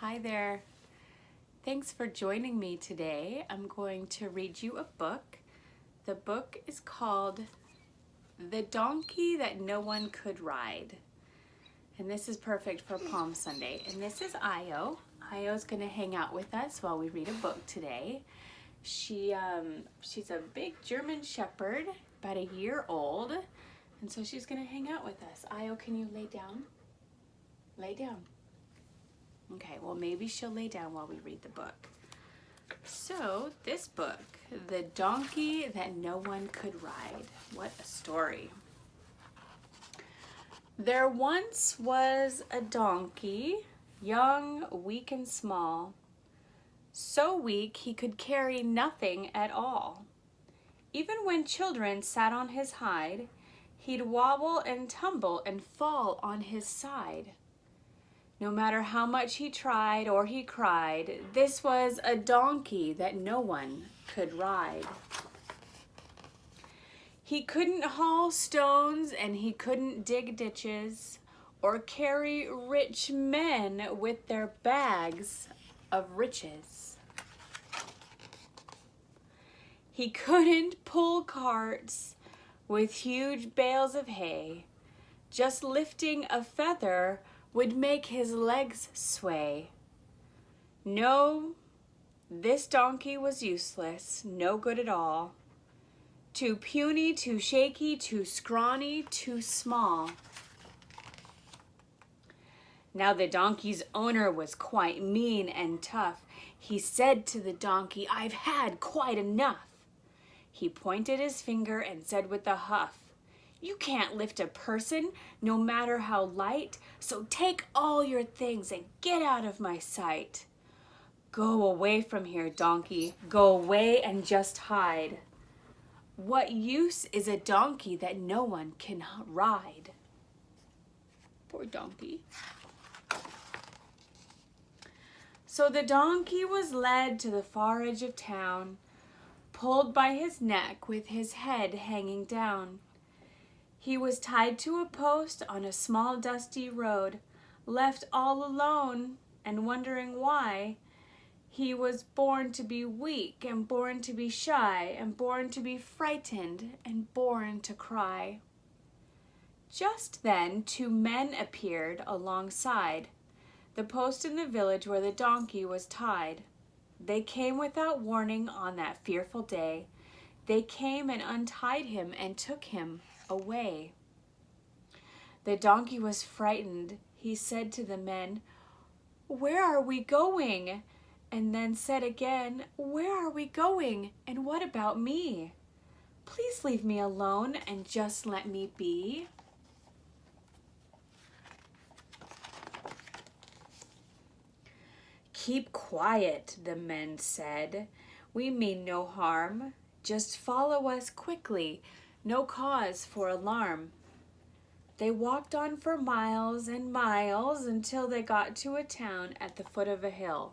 Hi there. Thanks for joining me today. I'm going to read you a book. The book is called The Donkey That No One Could Ride. And this is perfect for Palm Sunday. And this is Io. Io's going to hang out with us while we read a book today. She's a big German Shepherd, about a year old. And so she's going to hang out with us. Io, can you lay down? Lay down. Okay, well maybe she'll lay down while we read the book. So this book, The Donkey That No One Could Ride. What a story. There once was a donkey, young, weak and small, so weak he could carry nothing at all. Even when children sat on his hide, he'd wobble and tumble and fall on his side. No matter how much he tried or he cried, this was a donkey that no one could ride. He couldn't haul stones and he couldn't dig ditches or carry rich men with their bags of riches. He couldn't pull carts with huge bales of hay. Just lifting a feather would make his legs sway. No, this donkey was useless, no good at all. Too puny, too shaky, too scrawny, too small. Now the donkey's owner was quite mean and tough. He said to the donkey, "I've had quite enough." He pointed his finger and said with a huff, "You can't lift a person, no matter how light, so take all your things and get out of my sight. Go away from here, donkey, go away and just hide. What use is a donkey that no one can ride?" Poor donkey. So the donkey was led to the far edge of town, pulled by his neck with his head hanging down. He was tied to a post on a small dusty road, left all alone and wondering why. He was born to be weak and born to be shy and born to be frightened and born to cry. Just then 2 men appeared alongside the post in the village where the donkey was tied. They came without warning on that fearful day. They came and untied him and took him away. The donkey was frightened. He said to the men, "Where are we going?" And then said again, "Where are we going? And what about me? Please leave me alone and just let me be." "Keep quiet," the men said. "We mean no harm. Just follow us quickly. No cause for alarm." They walked on for miles and miles until they got to a town at the foot of a hill.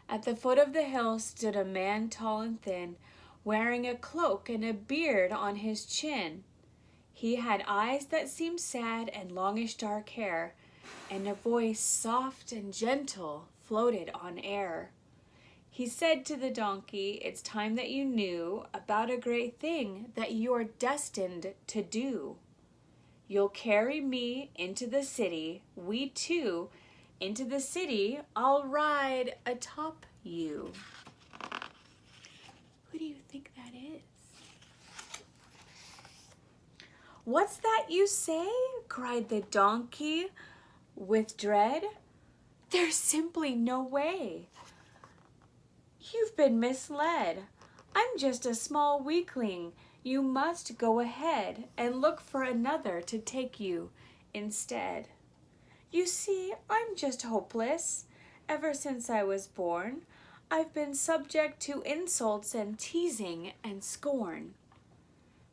At the foot of the hill stood a man tall and thin, wearing a cloak and a beard on his chin. He had eyes that seemed sad and longish dark hair, and a voice soft and gentle floated on air. He said to the donkey, "It's time that you knew about a great thing that you're destined to do. You'll carry me into the city, we two, into the city, I'll ride atop you." Who do you think that is? "What's that you say?" cried the donkey with dread. "There's simply no way. You've been misled. I'm just a small weakling. You must go ahead and look for another to take you instead. You see, I'm just hopeless. Ever since I was born, I've been subject to insults and teasing and scorn.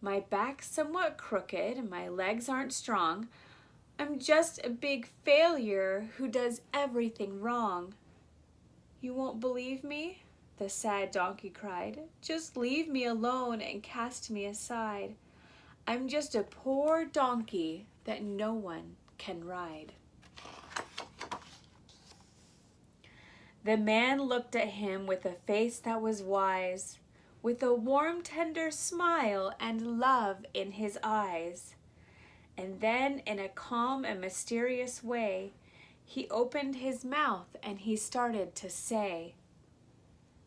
My back's somewhat crooked and my legs aren't strong. I'm just a big failure who does everything wrong. You won't believe me?" the sad donkey cried. "Just leave me alone and cast me aside. I'm just a poor donkey that no one can ride." The man looked at him with a face that was wise, with a warm, tender smile and love in his eyes. And then, in a calm and mysterious way, he opened his mouth and he started to say,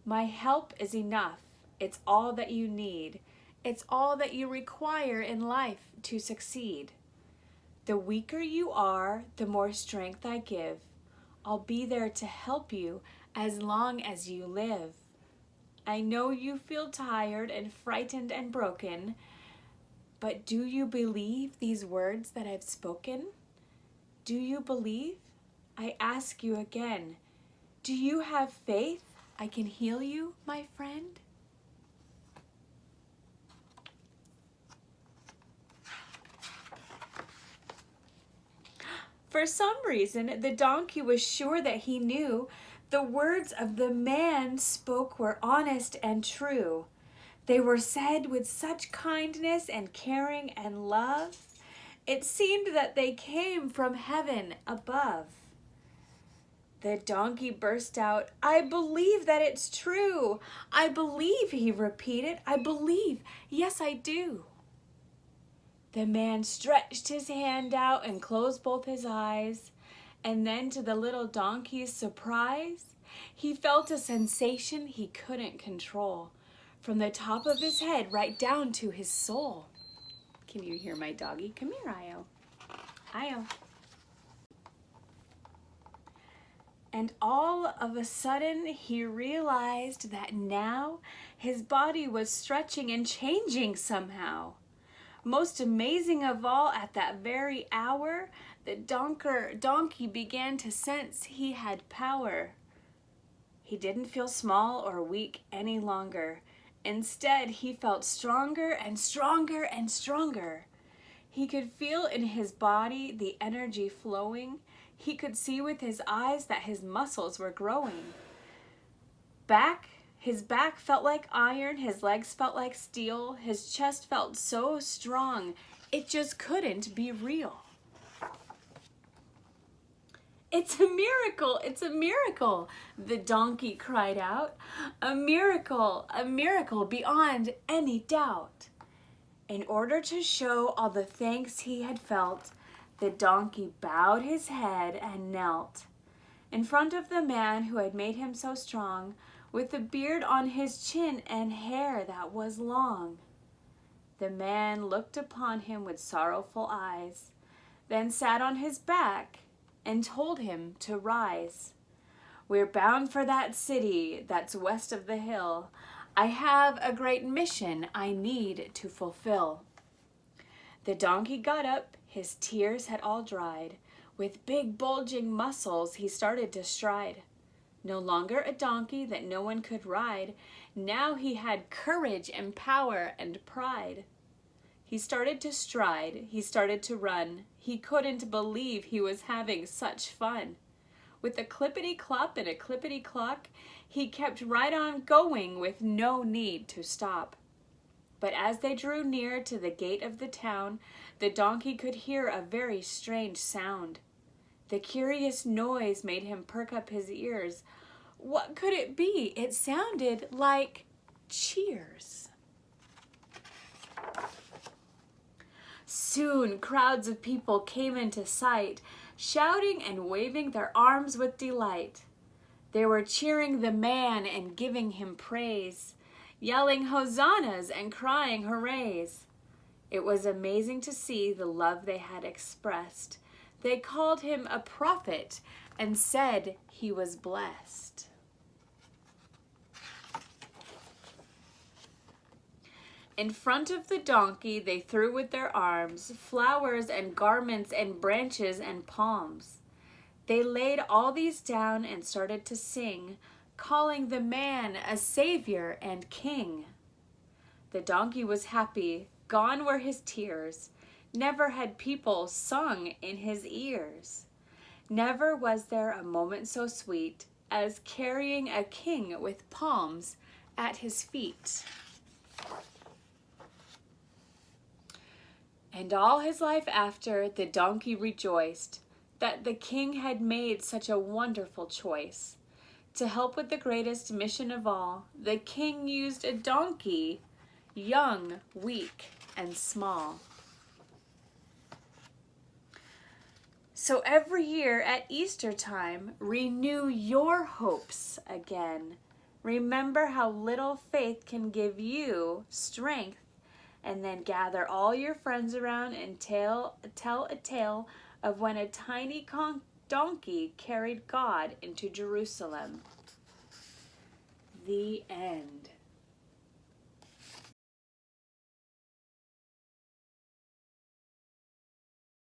"My help is enough. It's all that you need. It's all that you require in life to succeed. The weaker you are, the more strength I give. I'll be there to help you as long as you live. I know you feel tired and frightened and broken, but do you believe these words that I've spoken? Do you believe? I ask you again, do you have faith I can heal you, my friend?" For some reason, the donkey was sure that he knew the words of the man spoke were honest and true. They were said with such kindness and caring and love. It seemed that they came from heaven above. The donkey burst out, "I believe that it's true. I believe," he repeated. "I believe. Yes, I do." The man stretched his hand out and closed both his eyes, and then, to the little donkey's surprise, he felt a sensation he couldn't control, from the top of his head right down to his soul. Can you hear my doggy? Come here, Io. Io. And all of a sudden, he realized that now his body was stretching and changing somehow. Most amazing of all, at that very hour, the donkey began to sense he had power. He didn't feel small or weak any longer. Instead, he felt stronger and stronger and stronger. He could feel in his body the energy flowing. He could see with his eyes that his muscles were growing. His back felt like iron, his legs felt like steel, his chest felt so strong, it just couldn't be real. "It's a miracle, it's a miracle," the donkey cried out. A miracle beyond any doubt." In order to show all the thanks he had felt, the donkey bowed his head and knelt in front of the man who had made him so strong, with a beard on his chin and hair that was long. The man looked upon him with sorrowful eyes, then sat on his back and told him to rise. "We're bound for that city that's west of the hill. I have a great mission I need to fulfill." The donkey got up, his tears had all dried. With big bulging muscles he started to stride. No longer a donkey that no one could ride, now he had courage and power and pride. He started to stride, he started to run. He couldn't believe he was having such fun. With a clippity-clop and a clippity-clock, he kept right on going with no need to stop. But as they drew near to the gate of the town, the donkey could hear a very strange sound. The curious noise made him perk up his ears. What could it be? It sounded like cheers. Soon crowds of people came into sight, shouting and waving their arms with delight. They were cheering the man and giving him praise, yelling hosannas and crying hoorays. It was amazing to see the love they had expressed. They called him a prophet and said he was blessed. In front of the donkey they threw with their arms flowers and garments and branches and palms. They laid all these down and started to sing, calling the man a savior and king. The donkey was happy, gone were his tears. Never had people sung in his ears. Never was there a moment so sweet as carrying a king with palms at his feet. And all his life after, the donkey rejoiced that the king had made such a wonderful choice To help with the greatest mission of all, the king used a donkey, young, weak, and small. So every year at Easter time, renew your hopes again. Remember how little faith can give you strength, and then gather all your friends around and tell a tale of when a tiny donkey carried God into Jerusalem. The end.